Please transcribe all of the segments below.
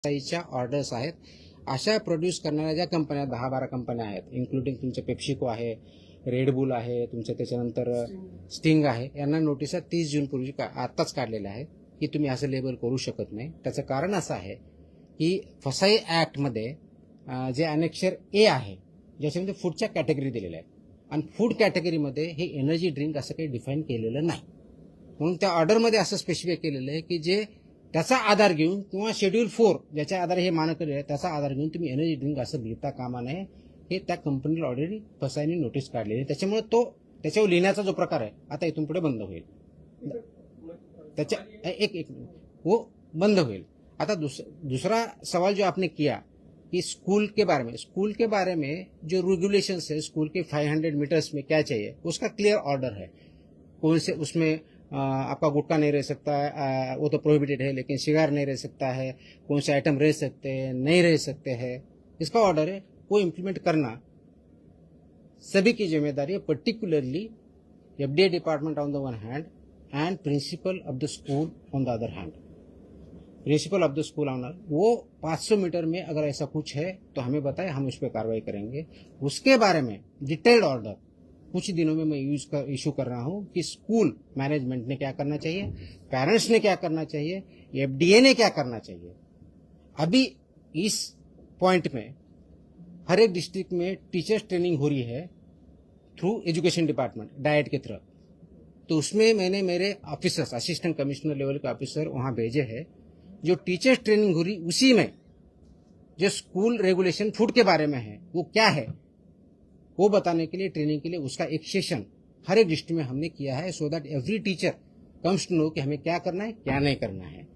च्या ऑर्डर्स आहेत. अशा प्रोड्यूस करणाऱ्या ज्या कंपन्या 10-12 कंपन्या आहेत, इन्क्लुडिंग तुमचे पेप्सिको आहे, रेडबुल आहे, तुमच्या त्याच्यानंतर स्टिंग आहे, यांना नोटिसा 30 जून पूर्वी आत्ताच काढलेल्या आहेत की तुम्ही असं लेबल करू शकत नाही. त्याचं कारण असं आहे की फसाई ॲक्टमध्ये जे अनेक्षर ए आहे ज्याच्यामध्ये फूडच्या कॅटेगरी दिलेल्या आहेत आणि फूड कॅटेगरीमध्ये हे एनर्जी ड्रिंक असं काही डिफाईन केलेलं नाही. म्हणून त्या ऑर्डरमध्ये असं स्पेसिफाय केलेलं आहे की जे त्याचा आधार घेऊन किंवा शेड्यूल 4 ज्याच्या आधारे हे मानक केलेलं आहे त्याचा आधार घेऊन तुम्ही एनर्जी ड्रिंक असं लिहिता कामा नये. हे त्या कंपनीला ऑलरेडी फसाईने नोटीस काढलेली आहे. त्याच्यामुळे त्याच्यावर लिहिण्याचा जो प्रकार आहे आता इथून पुढे बंद होईल. त्याच्या एक वो बंद होईल. आता दूसरा सवाल जो आपने किया कि स्कूल के बारे में जो रेगुलेशंस है स्कूल के 500 मीटर्स में क्या चाहिए उसका क्लियर ऑर्डर है. कौन से उसमें आपका गुटखा नहीं रह सकता है, वो तो प्रोहिबिटेड है, लेकिन सिगार नहीं रह सकता है, कौन से आइटम रह सकते हैं नहीं रह सकते हैं, इसका ऑर्डर है. वो इम्प्लीमेंट करना सभी की जिम्मेदारी है, particularly FDA department on the one hand and principal of the school on the other hand. Principal of the school honour वो 500 मीटर में अगर ऐसा कुछ है तो हमें बताए, हम उस पर कार्रवाई करेंगे. उसके बारे में डिटेल्ड ऑर्डर कुछ दिनों में मैं इशू कर रहा हूं कि स्कूल मैनेजमेंट ने क्या करना चाहिए, पेरेंट्स ने क्या करना चाहिए, FDA ने क्या करना चाहिए. अभी इस पॉइंट में हर एक डिस्ट्रिक्ट में टीचर्स ट्रेनिंग हो रही है थ्रू एजुकेशन डिपार्टमेंट डाइट के तरफ. तो उसमें मैंने मेरे ऑफिसर्स असिस्टेंट कमिश्नर लेवल के ऑफिसर वहां भेजे हैं. जो टीचर्स ट्रेनिंग हो रही उसी में जो स्कूल रेगुलेशन फूड के बारे में है वो क्या है वो बताने के लिए, ट्रेनिंग के लिए उसका एक सेशन हर एक डिस्ट्रिक्ट में हमने किया है, so that every teacher comes to know कि हमें क्या करना है क्या नहीं करना है.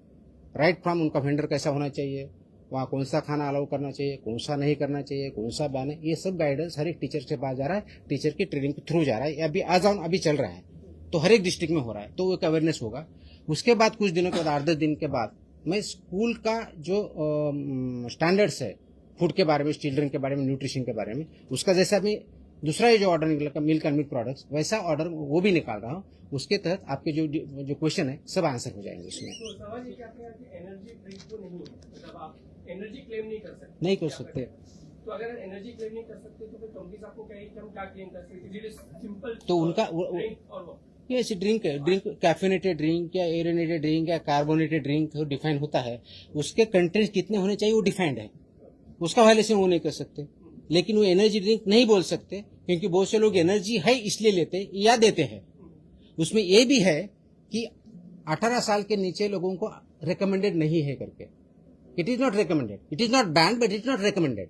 राइट फ्रॉम उनका वेंडर कैसा होना चाहिए, वहाँ कौन सा खाना अलाउ करना चाहिए, कौन सा नहीं करना चाहिए, कौन सा बैन है, ये सब गाइडेंस हर एक टीचर के पास जा रहा है, टीचर की ट्रेनिंग के थ्रू जा रहा है. अभी अभी चल रहा है तो हर एक डिस्ट्रिक्ट में हो रहा है, तो एक अवेयरनेस होगा. उसके बाद कुछ दिनों के बाद 8-10 दिन के बाद मैं स्कूल का जो स्टैंडर्ड्स है फूड के बारे में, चिल्ड्रन के बारे में, न्यूट्रिशन के बारे में, उसका जैसा भी दूसरा ये जो ऑर्डर निकला मिल्क एंड मिल्क प्रोडक्ट्स वैसा ऑर्डर वो भी निकाल रहा हूँ. उसके तहत आपके जो क्वेश्चन है सब आंसर हो जाएंगे उसमें. तो सवाल ये कि आपके यहाँ की एनर्जी ड्रिंक तो नहीं है, मतलब आप एनर्जी क्लेम नहीं कर सकते. नहीं कर सकते. तो अगर एनर्जी क्लेम नहीं कर सकते तो फिर कंपनीज आपको कहेगी कि हम क्या क्लेम कर सकते हैं. सिंपल तो उनका ये ऐसी ड्रिंक है, कैफिनेटेड ड्रिंक या एरेनेटेड ड्रिंक या कार्बोनेटेड ड्रिंक डिफाइन होता है. उसके कंटेंट कितने होने चाहिए वो डिफाइंड है, उसका वायलेशन वो नहीं कर सकते. लेकिन वो एनर्जी ड्रिंक नहीं बोल सकते क्योंकि बहुत से लोग एनर्जी है इसलिए लेते या देते हैं. उसमें ये भी है कि 18 साल के नीचे लोगों को रिकमेंडेड नहीं है करके. It is not recommended, it is not band but it is not recommended.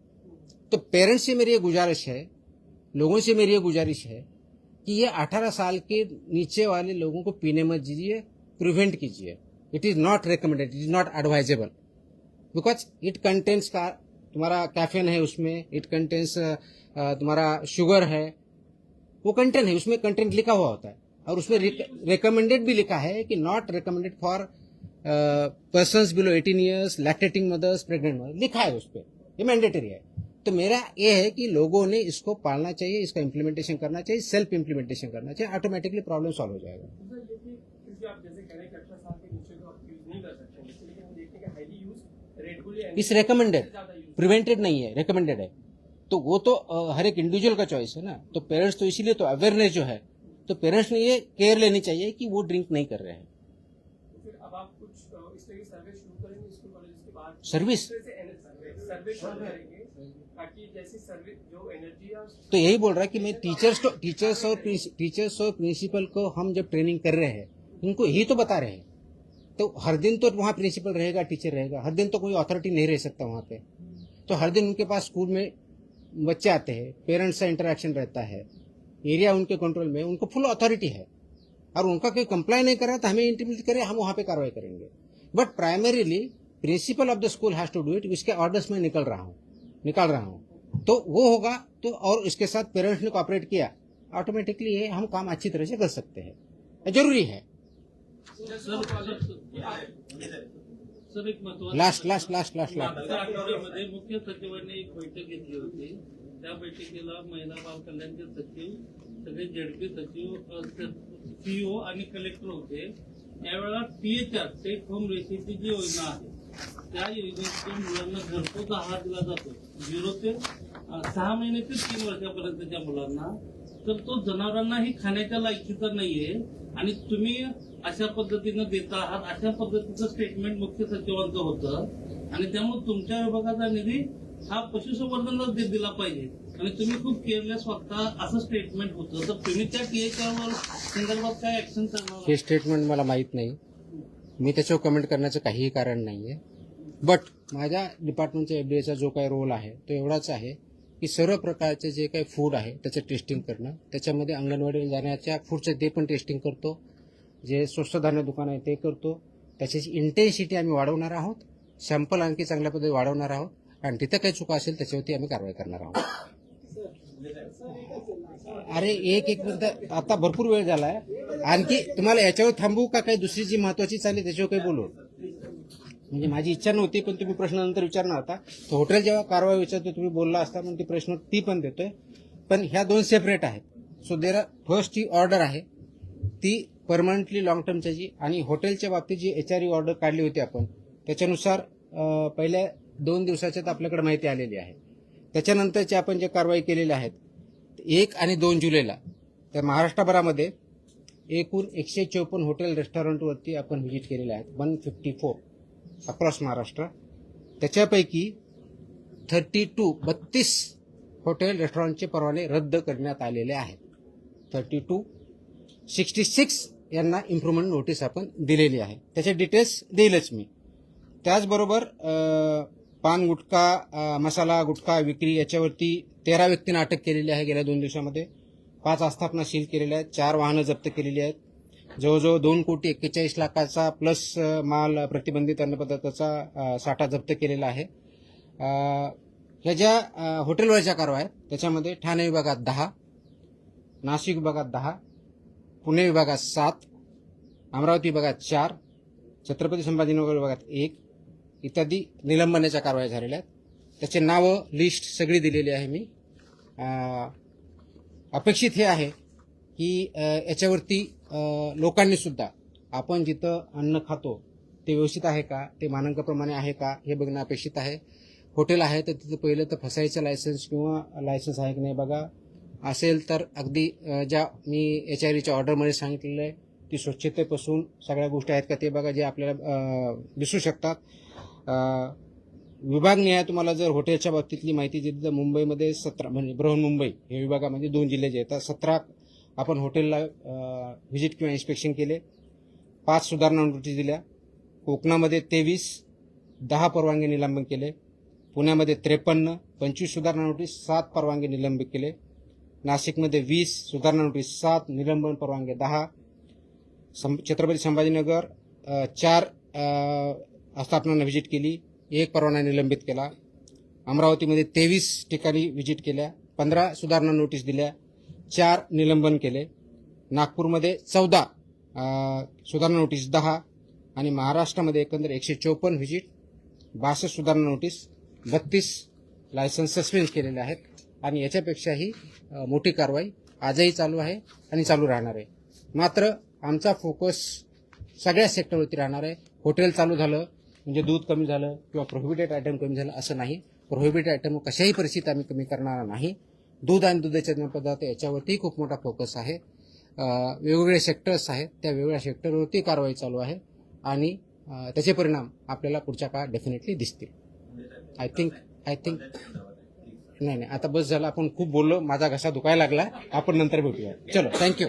तो पेरेंट्स से मेरी ये गुजारिश है, लोगों से मेरी ये गुजारिश है कि ये 18 साल के नीचे वाले लोगों को पीने मत दीजिए, प्रिवेंट कीजिए. It is not recommended, it is not advisable because it contents का तुम्हारा कैफीन है उसमें, इट कंटेंट्स तुम्हारा शुगर है, वो कंटेंट है उसमें, कंटेंट लिखा हुआ होता है. और उसमें रिकमेंडेड भी लिखा है कि not recommended for persons below 18 years, lactating mothers, pregnant mothers, लिखा है उस पर. ये मैंडेटरी है. तो मेरा ये है कि लोगों ने इसको पालना चाहिए, इसका इम्प्लीमेंटेशन करना चाहिए, सेल्फ इम्प्लीमेंटेशन करना चाहिए, ऑटोमेटिकली प्रॉब्लम सॉल्व हो जाएगा. इस रिकमेंडेड, प्रिवेंटेड नहीं है, रिकमेंडेड है. तो वो तो हर एक इंडिविजुअल का चॉइस है ना. तो पेरेंट्स तो इसीलिए तो अवेयरनेस जो है, तो पेरेंट्स ने ये केयर लेनी चाहिए कि वो ड्रिंक नहीं कर रहे हैं. फिर अब आप कुछ इस तरह की सर्वे शुरू करेंगे स्कूल कॉलेज के बाद, सर्विस सर्वे शुरू करेंगे ताकि जैसी सर्विस जो एनर्जी है. तो यही बोल रहा है कि मैं टीचर्स और प्रिंसिपल को हम जब ट्रेनिंग कर रहे हैं उनको यही तो बता रहे हैं. तो हर दिन तो वहाँ प्रिंसिपल रहेगा, टीचर रहेगा, हर दिन तो कोई अथॉरिटी नहीं रह सकता वहाँ पे. तो हर दिन उनके पास स्कूल में बच्चे आते हैं, पेरेंट्स का इंटरेक्शन रहता है, एरिया उनके कंट्रोल में, उनको फुल अथॉरिटी है. और उनका कोई कंप्लाई नहीं कर रहा तो हमें इंटीमेट करे, हम वहाँ पे कार्रवाई करेंगे. But primarily principal of the school has to do it. इसके ऑर्डर्स में निकाल रहा हूँ तो वो होगा. तो और इसके साथ पेरेंट्स ने कोऑपरेट किया, ऑटोमेटिकली ये हम काम अच्छी तरह से कर सकते हैं. जरूरी है. सर एक लास्ट आठवड्यामध्ये मुख्य सचिवांनी एक बैठक घेतली होती. त्या बैठकीला महिला बाल कल्याणचे सचिव, सगळे जेडपी सचिव, सीईओ आणि कलेक्टर होते. यावेळेला THR टेक होम रेसिपी जी योजना आहे त्या योजनेतून मुलांना घरपोच आहार दिला जातो 0 ते 6 महिने ते 3 वर्षापर्यंतच्या मुलांना. तर तो जनावरांनाही खाण्याच्या लायकीचा नाहीये आणि तुम्ही अशा पद्धतीनं देता आहात, अशा पद्धतीचं स्टेटमेंट मुख्य सचिवांचं होतं आणि त्यामुळे तुमच्या विभागाचा निधी हा पशुसंवर्धनला दिला पाहिजे आणि तुम्ही खूप केअरलेस वागता असं स्टेटमेंट होतं. तर तुम्ही त्या टीएचआर संदर्भात काय ऍक्शन करणार? हे स्टेटमेंट मला माहीत नाही, मी त्याच्यावर कमेंट करण्याचं काहीही कारण नाही आहे. बट माझ्या डिपार्टमेंटचा एफडीएचा जो काही रोल आहे तो एवढाच आहे की सर्व प्रकारचे जे काही फूड आहे त्याचं टेस्टिंग करणं, त्याच्यामध्ये अंगणवाडीला जाण्याच्या फूडचं ते पण टेस्टिंग करतो, जे स्वस्त धान्य दुकान आहे ते करतो, त्याची इंटेन्सिटी आम्ही वाढवणार आहोत, सॅम्पल आणखी चांगल्या पद्धतीने वाढवणार आहोत आणि तिथं काही चुका असेल त्याच्यावरती आम्ही कारवाई करणार आहोत. अरे एक मिनिट, आता भरपूर वेळ झालाय, आणखी तुम्हाला याच्यावर थांबू का काही दुसरी जी महत्वाची चालेल त्याच्यावर काही बोलू? म्हणजे माझी इच्छा नव्हती पण तुम्ही प्रश्न नंतर विचारणार होता. तर हॉटेल जेव्हा कारवाई विचारतो तुम्ही बोलला असता म्हणून ती प्रश्न ती पण देतोय, पण ह्या 2 सेपरेट आहेत. सो देर फर्स्ट ही ऑर्डर आहे ती परमनंटली लॉंग टर्मची, आणि हॉटेलच्या बाबतीत जी HRE ऑर्डर काढली होती आपण त्याच्यानुसार पहिल्या 2 दिवसाच्यात आपल्याकडे माहिती आलेली आहे. त्याच्यानंतरचे आपण जे कारवाई केलेल्या आहेत 1 आणि 2 जुलैला तर महाराष्ट्रभरामध्ये एकूण 154 हॉटेल रेस्टॉरंटवरती आपण व्हिजिट केलेले आहेत, 154 अक्रॉस महाराष्ट्र. त्याच्यापैकी 32 हॉटेल रेस्टॉरंटचे परवाने रद्द करण्यात आलेले आहेत. 66 यांना इम्प्रूव्हमेंट नोटीस आपण दिलेली आहे. त्याचे डिटेल्स देईलच मी. त्याचबरोबर पान गुटखा, मसाला गुटखा विक्री याच्यावरती 13 व्यक्तींना अटक केलेली आहे गेल्या 2 दिवसामध्ये. 5 आस्थापना सील केलेल्या आहेत, 4 वाहनं जप्त केलेली आहेत, जवळजवळ 2,41,40,00,000चा प्लस माल प्रतिबंधित अन्नपदार्थाचा साठा जप्त केलेला आहे. ह्या ज्या हॉटेलवरच्या कारवाया आहेत त्याच्यामध्ये ठाणे विभागात 10, नाशिक विभागात 10, पुणे विभागात 7, अमरावती विभागात 4, छत्रपती संभाजीनगर विभागात 1 इत्यादी निलंबनाच्या कारवाया झालेल्या आहेत. त्याचे नावं लिस्ट सगळी दिलेली आहे मी. अपेक्षित हे आहे की याच्यावरती लोकांनी सुद्धा आपण जिथं अन्न खातो ते व्यवस्थित आहे का, ते मानकाप्रमाणे आहे का हे बघणं अपेक्षित आहे. हॉटेल आहे तर तिथं पहिलं तर फसायचं लायसन्स किंवा लायसन्स आहे की नाही बघा. असेल तर अगदी ज्या मी HREच्या ऑर्डरमध्ये सांगितलेलं आहे ती स्वच्छतेपासून सगळ्या गोष्टी आहेत का ते बघा, जे आपल्याला दिसू शकतात. विभागनिहाय तुम्हाला जर हॉटेलच्या बाबतीतली माहिती दिली तर मुंबईमध्ये 17 म्हणजे बृहन्मुंबई हे विभागामध्ये 2 जिल्हे जे येतात, 17 आपण हॉटेलला व्हिजिट किंवा इन्स्पेक्शन केले, 5 सुधारणा नोटीस दिल्या. कोकणामध्ये 23, 10 परवानगी निलंबन केले. पुण्यामध्ये 53, 25 सुधारणा नोटीस, 7 परवानगी निलंबित केले. नाशिकमध्ये 20 सुधारणा नोटीस, 7 निलंबन परवानगी 10. छत्रपती संभाजीनगर 4 आस्थापनांना व्हिजिट केली, 1 परवाना निलंबित केला. अमरावतीमध्ये 23 ठिकाणी व्हिजिट केल्या, 15 सुधारणा नोटीस दिल्या, 4 निलंबन केले. नागपूरमध्ये 14 सुधारणा नोटीस 10 आणि महाराष्ट्रामध्ये एकंदर 154 व्हिजिट, 62 सुधारणा नोटीस, 32 लायसन्स सस्पेंड केलेले आहेत. आणि याच्यापेक्षाही मोठी कारवाई आजही चालू आहे आणि चालू राहणार आहे. मात्र आमचा फोकस सगळ्या सेक्टरवरती राहणार आहे. हॉटेल चालू झालं म्हणजे दूध कमी झालं किंवा प्रोहिबिटेड आयटम कमी झालं असं नाही. प्रोहिबिटेड आयटम कशाही परिस्थितीत आम्ही कमी करणार नाही. दूध आणि दुधाचे पदार्थ याच्यावरती खूप मोठा फोकस आहे. वेगवेगळे सेक्टर्स आहेत, त्या वेगवेगळ्या सेक्टरवरती कारवाई चालू आहे आणि त्याचे परिणाम आपल्याला पुढच्या काळात डेफिनेटली दिसतील. आय थिंक नाही आता बस झालं, आपण खूप बोललो, माझा घसा दुखायला लागला, आपण नंतर भेटूया. चलो, थँक्यू.